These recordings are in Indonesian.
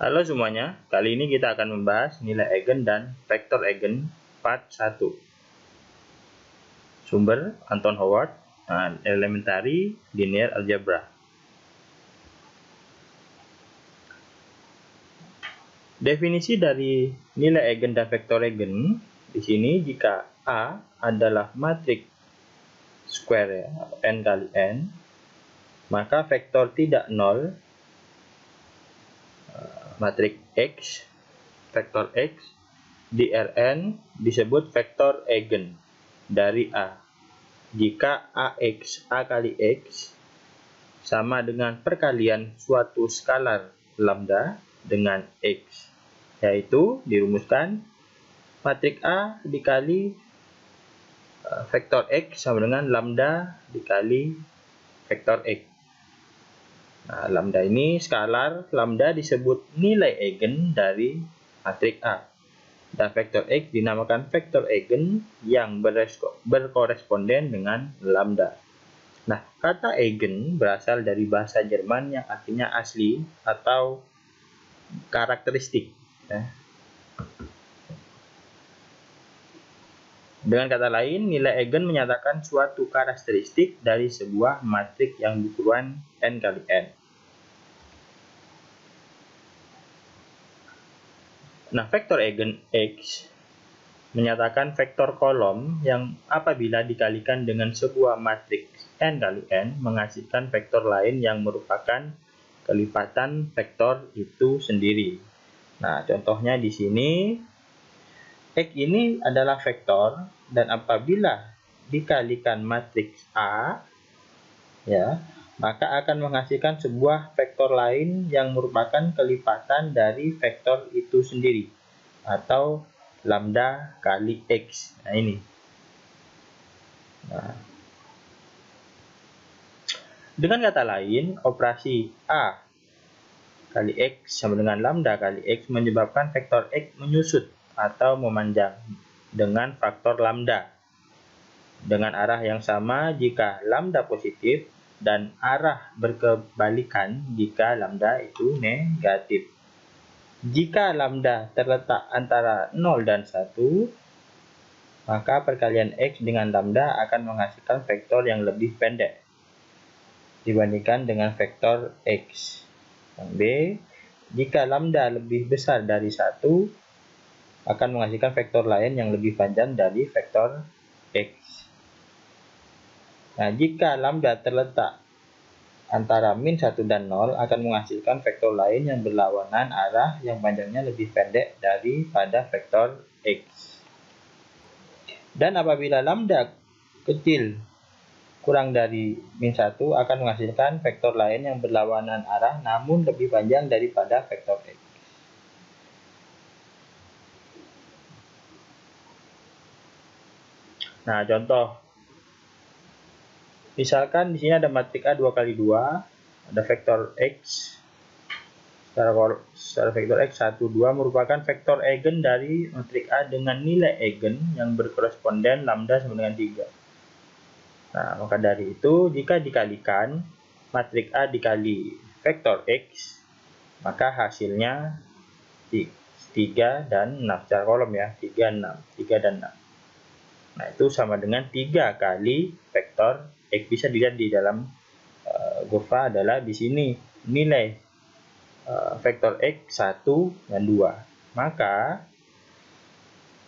Halo semuanya, kali ini kita akan membahas nilai eigen dan vektor eigen part 1. Sumber Anton Howard, Elementary Linear Algebra. Definisi dari nilai eigen dan vektor eigen di sini, jika A adalah matriks square ya, n kali n, maka vektor tidak nol matriks X, vektor X di Rn disebut vektor eigen dari A jika AX, A kali X sama dengan perkalian suatu skalar lambda dengan X, yaitu dirumuskan matriks A dikali vektor X sama dengan lambda dikali vektor X. Nah, lambda ini skalar, lambda disebut nilai eigen dari matriks A. Dan vektor X dinamakan vektor eigen yang berkoresponden dengan lambda. Nah, kata eigen berasal dari bahasa Jerman yang artinya asli atau karakteristik. Dengan kata lain, nilai eigen menyatakan suatu karakteristik dari sebuah matriks yang berukuran n kali n. Nah, vektor eigen X menyatakan vektor kolom yang apabila dikalikan dengan sebuah matriks n kali n menghasilkan vektor lain yang merupakan kelipatan vektor itu sendiri. Nah, contohnya di sini X ini adalah vektor dan apabila dikalikan matriks A ya, maka akan menghasilkan sebuah vektor lain yang merupakan kelipatan dari vektor itu sendiri atau lambda kali X. Nah, ini. Nah, dengan kata lain, operasi A kali X sama dengan lambda kali X menyebabkan vektor X menyusut atau memanjang dengan faktor lambda dengan arah yang sama jika lambda positif dan arah berkebalikan jika lambda itu negatif. Jika lambda terletak antara 0 dan 1, maka perkalian X dengan lambda akan menghasilkan vektor yang lebih pendek dibandingkan dengan vektor X. Yang B, jika lambda lebih besar dari 1, akan menghasilkan vektor lain yang lebih panjang dari vektor X. Nah, jika lambda terletak antara min 1 dan 0, akan menghasilkan vektor lain yang berlawanan arah yang panjangnya lebih pendek daripada vektor X. Dan apabila lambda kecil kurang dari min 1, akan menghasilkan vektor lain yang berlawanan arah namun lebih panjang daripada vektor X. Nah, contoh. Misalkan di sini ada matriks A 2 kali 2, ada vektor X. Secara vektor X 1, 2 merupakan vektor eigen dari matriks A dengan nilai eigen yang berkoresponden lambda sama dengan 3. Nah, maka dari itu, jika dikalikan matriks A dikali vektor X, maka hasilnya 3 dan 6 secara kolom ya, 3 dan 6. Nah, itu sama dengan 3 kali vektor X. Bisa dilihat di dalam GOFA adalah di sini nilai vektor X 1 dan 2. Maka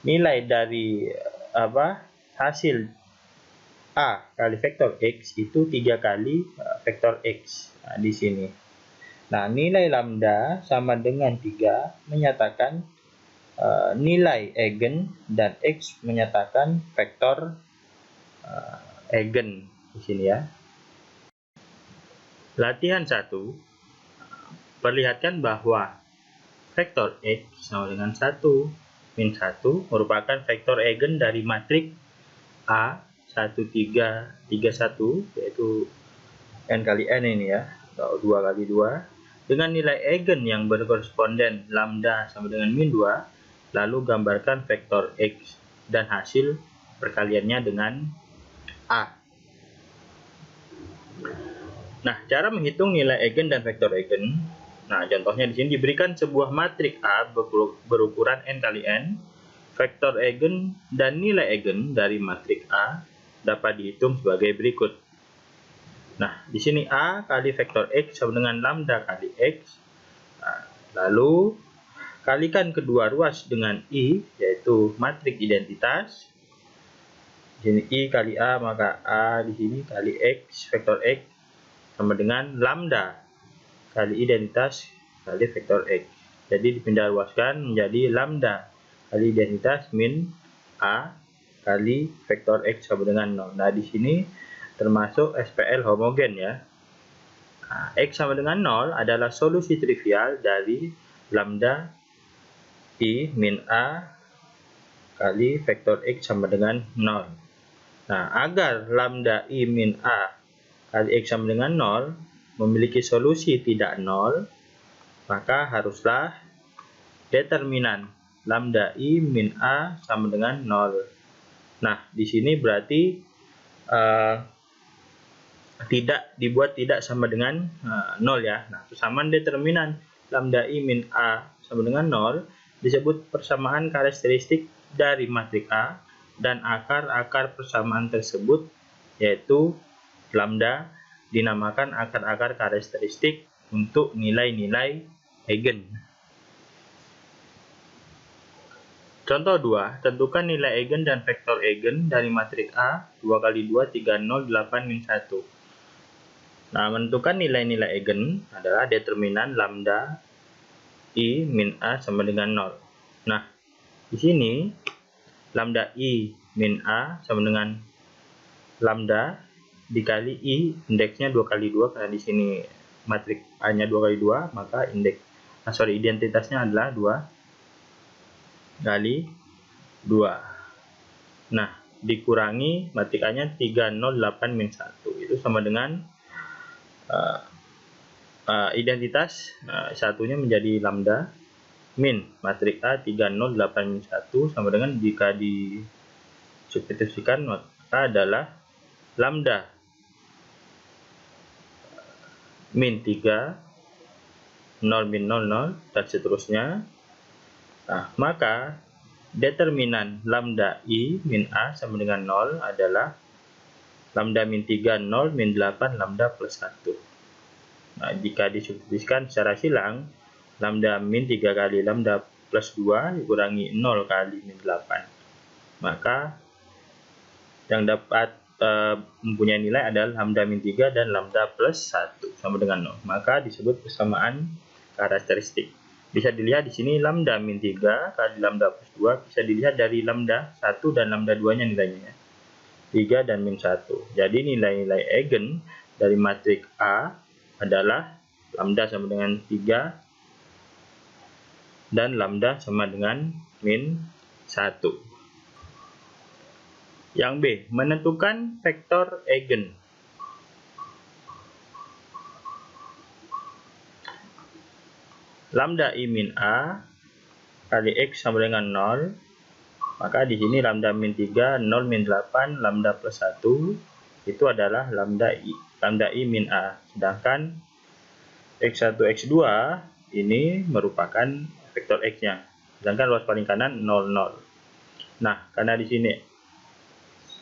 nilai dari hasil A kali vektor X itu 3 kali vektor X. Nah, di sini. Nah, nilai lambda sama dengan 3 menyatakan nilai eigen dan X menyatakan vektor eigen di sini ya. Latihan 1, perlihatkan bahwa vektor X sama dengan 1 min 1 merupakan vektor eigen dari matriks A 1 3 3 1, yaitu n kali n ini ya, atau 2 kali 2 dengan nilai eigen yang berkoresponden lambda sama dengan min 2. Lalu gambarkan vektor X dan hasil perkaliannya dengan A. Nah, cara menghitung nilai eigen dan vektor eigen Nah, contohnya di sini diberikan sebuah matrik A berukuran n kali n, vektor eigen dan nilai eigen dari matrik A dapat dihitung sebagai berikut. Nah, di sini A kali vektor X sama dengan lambda kali X. Nah, lalu kalikan kedua ruas dengan I, yaitu matrik identitas. Di sini I kali A, maka A di sini kali X, vektor X, sama dengan lambda kali identitas kali vektor X. Jadi dipindah ruaskan menjadi lambda kali identitas min A kali vektor X sama dengan 0. Nah, di sini termasuk SPL homogen ya. Nah, X sama dengan 0 adalah solusi trivial dari lambda I min A kali vektor X sama dengan 0. Nah, agar lambda I min A kali X sama dengan 0 memiliki solusi tidak 0, maka haruslah determinan lambda I min A sama dengan 0. Nah, di sini berarti tidak sama dengan 0 ya. Nah, persamaan determinan lambda I min A sama dengan 0 disebut persamaan karakteristik dari matrik A, dan akar-akar persamaan tersebut yaitu lambda dinamakan akar-akar karakteristik untuk nilai-nilai eigen. Contoh 2, tentukan nilai eigen dan vektor eigen dari matrik A 2 kali 2, 3, 0, 8, min 1. Nah, menentukan nilai-nilai eigen adalah determinan lambda I min A sama dengan 0. Nah, di sini lambda I min A sama dengan lambda dikali I, indeksnya 2 kali 2 karena di sini matrik A-nya 2 kali 2, maka identitasnya adalah 2 kali 2. Nah, dikurangi matrik A-nya 3, 0, 8, min 1. Itu sama dengan identitas satunya menjadi lambda min matrik A 3, 0, 8, min 1 sama dengan, jika disubstitusikan maka adalah lambda min 3, 0, min 0, 0, dan seterusnya. Nah, maka determinan lambda I min A sama dengan 0 adalah lambda min 3, 0, min 8, lambda plus 1. Nah, jika disubstitusikan secara silang, lambda min 3 kali lambda plus 2 dikurangi 0 kali min 8. Maka yang dapat mempunyai nilai adalah lambda min 3 dan lambda plus 1 sama dengan 0. Maka disebut persamaan karakteristik. Bisa dilihat di sini lambda min 3 kali lambda plus 2 bisa dilihat dari lambda 1 dan lambda 2-nya nilainya. 3 dan min 1. Jadi nilai-nilai eigen dari matrik A adalah lambda sama dengan 3 dan lambda sama dengan min 1. Yang B, menentukan vektor eigen. Lambda I min A kali X sama dengan 0, maka di sini lambda min 3, 0, min 8, lambda plus 1 itu adalah lambda I min A. Sedangkan X1, X2 ini merupakan vektor X-nya. Sedangkan ruas paling kanan 0, 0. Nah, karena di sini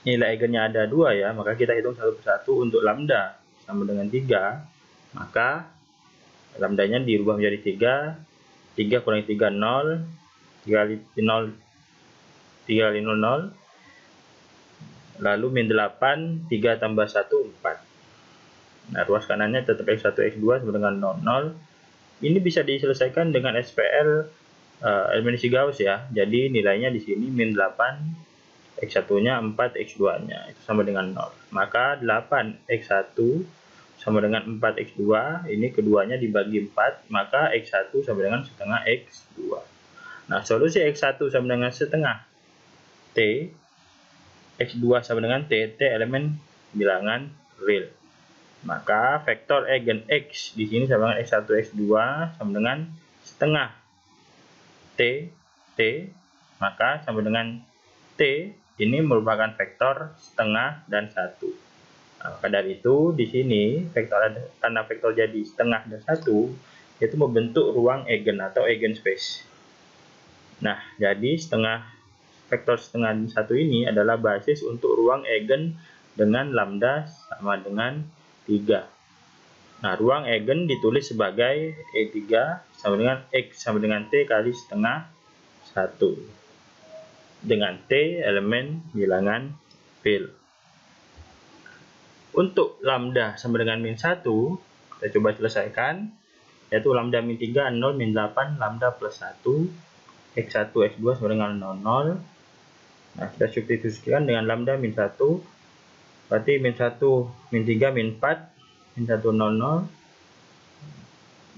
nilai eigennya ada 2 ya, maka kita hitung satu persatu. Untuk lambda sama dengan 3, maka lambdanya dirubah menjadi 3. 3 kurangi 3, 0. 3 kali 0, 0. Lalu min 8, 3 tambah 1, 4. Nah, ruas kanannya tetap X1, X2 sama dengan 0, 0. Ini bisa diselesaikan dengan SPL eliminasi Gauss ya. Jadi nilainya di sini min 8, X1-nya 4, X2-nya itu sama dengan 0. Maka 8 X1 sama dengan 4 X2, ini keduanya dibagi 4, maka X1 sama dengan setengah X2. Nah, solusi X1 sama dengan setengah T, X2 sama dengan T elemen bilangan real. Maka vektor eigen X di sini sama dengan X1, X2 sama dengan setengah T, maka sama dengan T ini merupakan vektor setengah dan 1. Nah, maka dari itu di sini karena vektor jadi setengah dan 1, yaitu membentuk ruang eigen atau eigenspace. Nah, jadi vektor setengah 1 ini adalah basis untuk ruang eigen dengan lambda sama dengan 3. Nah, ruang eigen ditulis sebagai E3 sama dengan X sama dengan T kali setengah 1. Dengan T elemen bilangan real. Untuk lambda sama dengan min 1, kita coba selesaikan, yaitu lambda min 3, 0, min 8, lambda plus 1, X1, X2 sama dengan 0. Nah, kita substitusikan dengan lambda min 1, berarti min 1, min 3, min 4, min 1, 0, 0,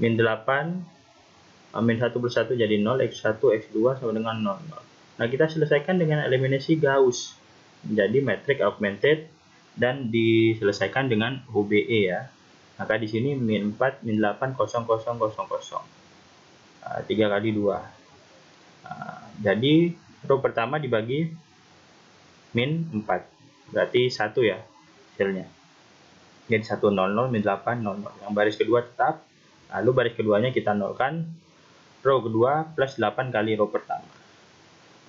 min 8, min 1 plus 1 jadi 0, X1, X2 sama dengan 0, 0. Nah, kita selesaikan dengan eliminasi Gauss, menjadi matriks augmented, dan diselesaikan dengan OBE ya. Maka di sini min 4, min 8, 0, 0, 0, 0. 3 kali 2. Jadi row pertama dibagi min 4. Berarti 1 ya hasilnya. Jadi 1, 0, 0, min 8, 0, 0. Yang baris kedua tetap. Lalu baris keduanya kita nolkan. Row kedua plus 8 kali row pertama.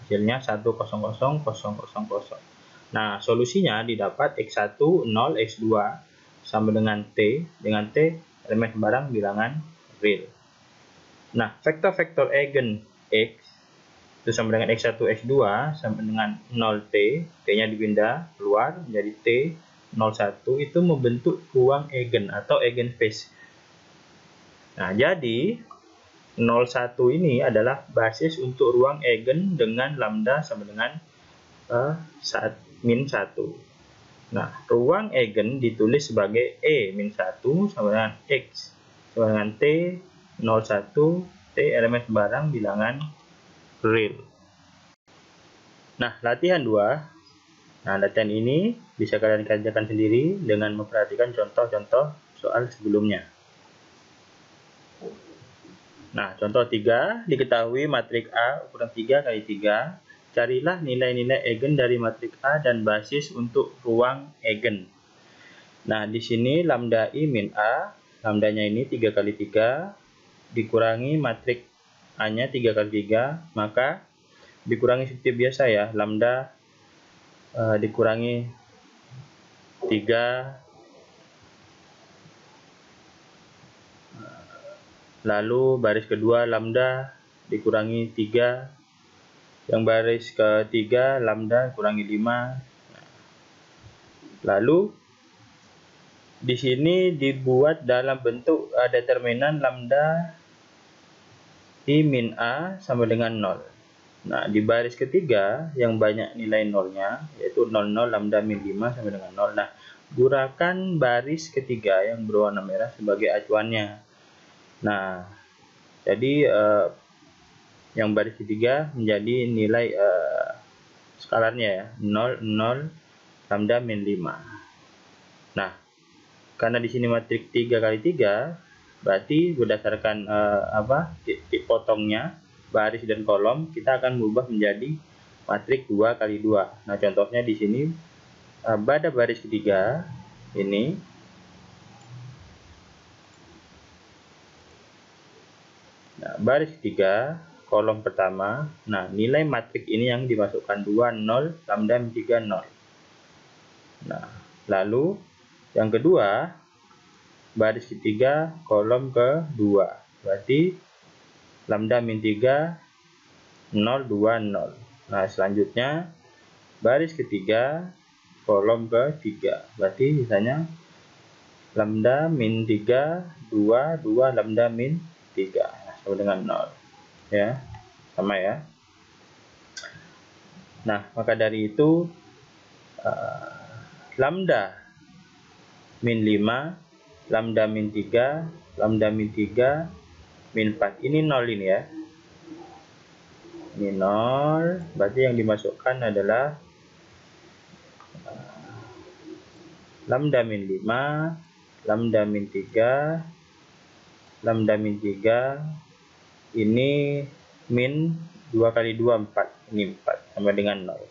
Hasilnya 1, 0, 0, 0, 0, 0. Nah, solusinya didapat X1, 0, X2 sama dengan T elemen sembarang bilangan real. Nah, vektor-vektor eigen X itu sama dengan X1, X2 sama dengan 0T, T-nya dipindah keluar menjadi T, 01, itu membentuk ruang eigen atau eigenspace. Nah, jadi 01 ini adalah basis untuk ruang eigen dengan lambda sama dengan min 1. Nah, ruang eigen ditulis sebagai E min 1 sama dengan X sama dengan T 01 T elemen sembarang bilangan real. Nah, latihan 2. Nah, latihan ini bisa kalian kerjakan sendiri dengan memperhatikan contoh-contoh soal sebelumnya. Nah, contoh 3, diketahui matriks A ukuran 3 kali 3. Carilah nilai-nilai eigen dari matriks A dan basis untuk ruang eigen. Nah, di sini lambda I min A, lambdanya ini 3 kali 3, dikurangi matriks A-nya 3 kali 3, maka dikurangi seperti biasa ya, lambda dikurangi 3, lalu baris kedua lambda dikurangi 3, yang baris ketiga lambda kurangi 5. Lalu di sini dibuat dalam bentuk determinan lambda I min A sama dengan 0. Nah, di baris ketiga yang banyak nilai nolnya, yaitu 00 lambda min 5 sama dengan 0. Nah, gunakan baris ketiga yang berwarna merah sebagai acuannya. Nah, jadi yang baris ketiga menjadi nilai skalarnya ya, 0, 0, lambda min 5. Nah, karena di sini matriks 3 kali 3, berarti berdasarkan titik potongnya, baris dan kolom, kita akan berubah menjadi matriks 2 kali 2. Nah, contohnya di sini pada baris ketiga ini baris ketiga kolom pertama. Nah, nilai matriks ini yang dimasukkan 2, 0, lambda min 3, 0. Nah, lalu yang kedua baris ketiga kolom kedua, berarti lambda min 3, 0, 2, 0. Nah, selanjutnya baris ketiga kolom ketiga, berarti misalnya lambda min 3, 2, 2, lambda min 3 sama dengan 0 ya, sama ya. Nah, maka dari itu lambda min 5, lambda min 3, lambda min 3, min 4 ini 0 ini ya. Ini 0, berarti yang dimasukkan adalah lambda min 5, lambda min 3, lambda min 3, ini min 2 kali 2, 4, ini 4 sama dengan 0.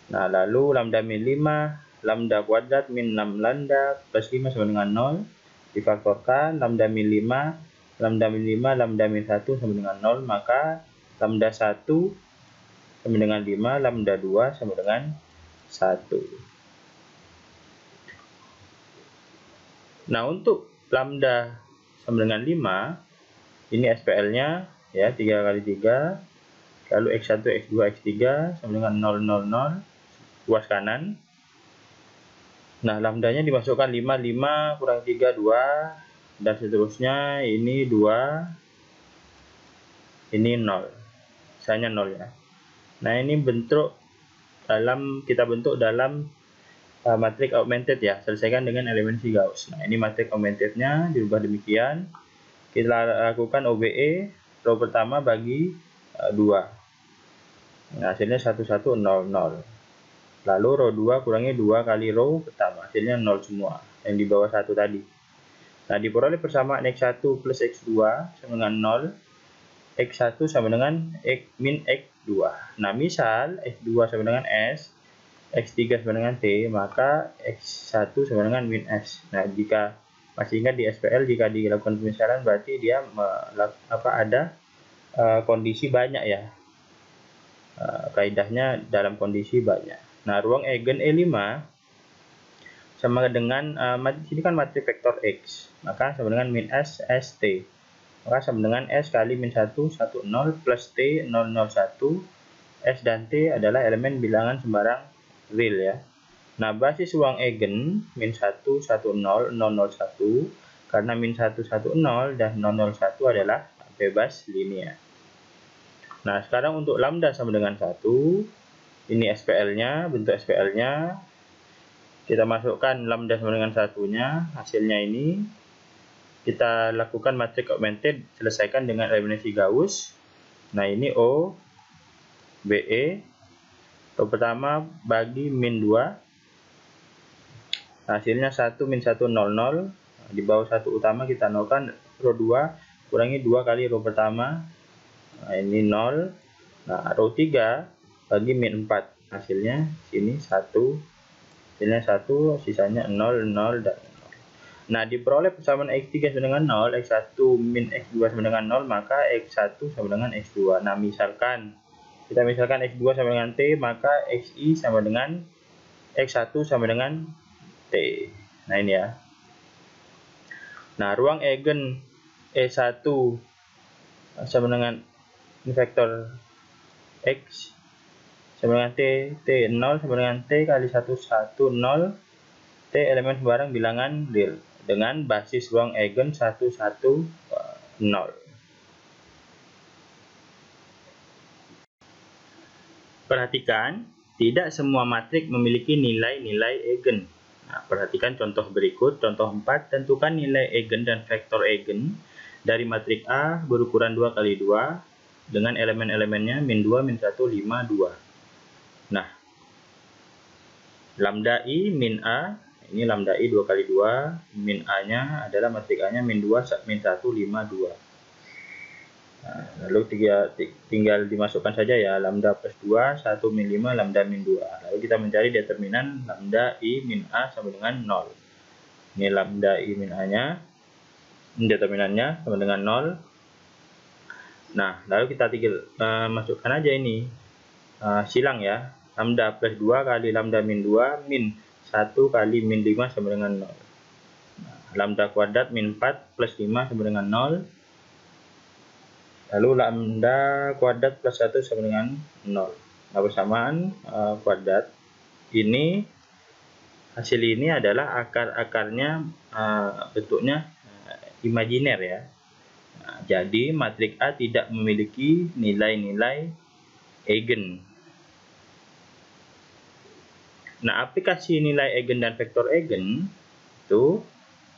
Nah, lalu lambda min 5, lambda kuadrat min 6 lambda plus 5 sama dengan 0, difaktorkan lambda min 5 lambda min 5, lambda min 1 sama dengan 0, maka lambda 1 sama dengan 5, lambda 2 sama dengan 1. Nah, untuk lambda sama dengan 5, ini SPL-nya ya 3 kali 3, lalu X1, X2, X3 sama dengan 0, 0, 0, ruas kanan. Nah, lambdanya dimasukkan 5, 5 kurang 3, 2, dan seterusnya. Ini 2, ini 0, misalnya 0 ya. Nah, ini kita bentuk dalam matriks augmented ya. Selesaikan dengan eliminasi Gauss. Nah, ini matriks augmentednya dirubah demikian. Kita lakukan OBE, row pertama bagi 2. Nah, hasilnya 1, 1, 0, 0. Lalu row 2 kurangi 2 kali row pertama, hasilnya 0 semua yang di bawah 1 tadi. Nah, diperoleh persamaan X1 plus X2 sama dengan 0, X1 sama dengan min X2. Nah, misal X2 sama dengan S, X3 sama dengan T, maka X1 sama dengan min S. Nah, jika masih ingat di SPL, jika dilakukan pemisalan berarti dia ada kondisi banyak ya. Kaidahnya dalam kondisi banyak. Nah, ruang eigen E5 sama dengan sini kan matriks vektor X, maka sama dengan min S, ST. Maka sama dengan S kali min 1, 1, 0 plus T, 0, 0, 1. S dan T adalah elemen bilangan sembarang real ya. Nah, basis ruang eigen min 1, 1, 0, 0, 0, 1. Karena min 1, 1, 0 dan 0, 0, 1 adalah bebas linear. Nah, sekarang untuk lambda sama dengan 1, ini SPL-nya, bentuk SPL-nya. Kita masukkan lambda sama dengan 1-nya, hasilnya ini. Kita lakukan matriks augmented, selesaikan dengan eliminasi Gauss. Nah, ini O, BE, row pertama bagi min 2. Hasilnya 1, min 1, 0, 0. Di bawah 1 utama kita nolkan, row 2 kurangi 2 kali row pertama. Nah, ini 0. Nah, row 3 bagi min 4. Hasilnya sini 1. Hasilnya 1, sisanya 0, 0, dan 0. Nah, diperoleh persamaan X3 sama dengan 0, X1 min X2 sama dengan 0, maka X1 sama dengan X2. Nah, kita misalkan X2 sama dengan T, maka Xi sama dengan X1 sama dengan T. Nah, ini ya. Nah, ruang eigen E1 sama dengan vektor X sama dengan T, T0 sama dengan T kali 1, 1, 0, T elemen sembarang bilangan real dengan basis ruang eigen 1, 1, 0. Perhatikan, tidak semua matriks memiliki nilai-nilai eigen. Nah, perhatikan contoh berikut. Contoh 4, tentukan nilai eigen dan vektor eigen dari matriks A berukuran 2 kali 2 dengan elemen-elemennya min 2, min 1, 5, 2. Nah, lambda I min A, ini lambda I 2 kali 2, min A-nya adalah matriks A-nya min 2, min 1, 5, 2. Nah, lalu tinggal dimasukkan saja ya, lambda plus 2, 1 min 5, lambda min 2. Lalu kita mencari determinan lambda I min A sama dengan 0. Ini lambda I min A-nya, determinannya sama dengan 0. Nah, lalu kita tinggal masukkan aja ini, silang ya, lambda plus 2 kali lambda min 2, min 1 kali min 5 sama dengan 0. Nah, lambda kuadrat min 4 plus 5 sama dengan 0. Lalu lambda kuadrat plus 1 sama dengan 0. Nah, persamaan kuadrat ini, hasil ini adalah akar-akarnya bentuknya imajiner ya. Nah, jadi matriks A tidak memiliki nilai-nilai eigen. Nah, aplikasi nilai eigen dan vektor eigen itu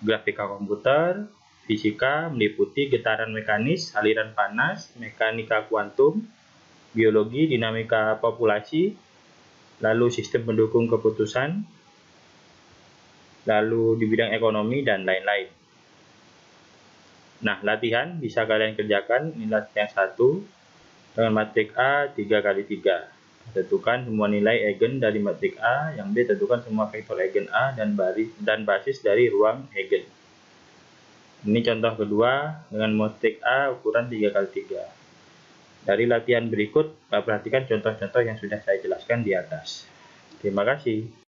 grafika komputer, fisika meliputi getaran mekanis, aliran panas, mekanika kuantum, biologi, dinamika populasi, lalu sistem pendukung keputusan, lalu di bidang ekonomi, dan lain-lain. Nah, latihan bisa kalian kerjakan. Ini latihan 1 dengan matriks A 3 kali 3. Tentukan semua nilai eigen dari matriks A. Yang B, tentukan semua vektor eigen A dan basis dari ruang eigen. Ini contoh kedua dengan matrik A ukuran 3x3. Dari latihan berikut, perhatikan contoh-contoh yang sudah saya jelaskan di atas. Terima kasih.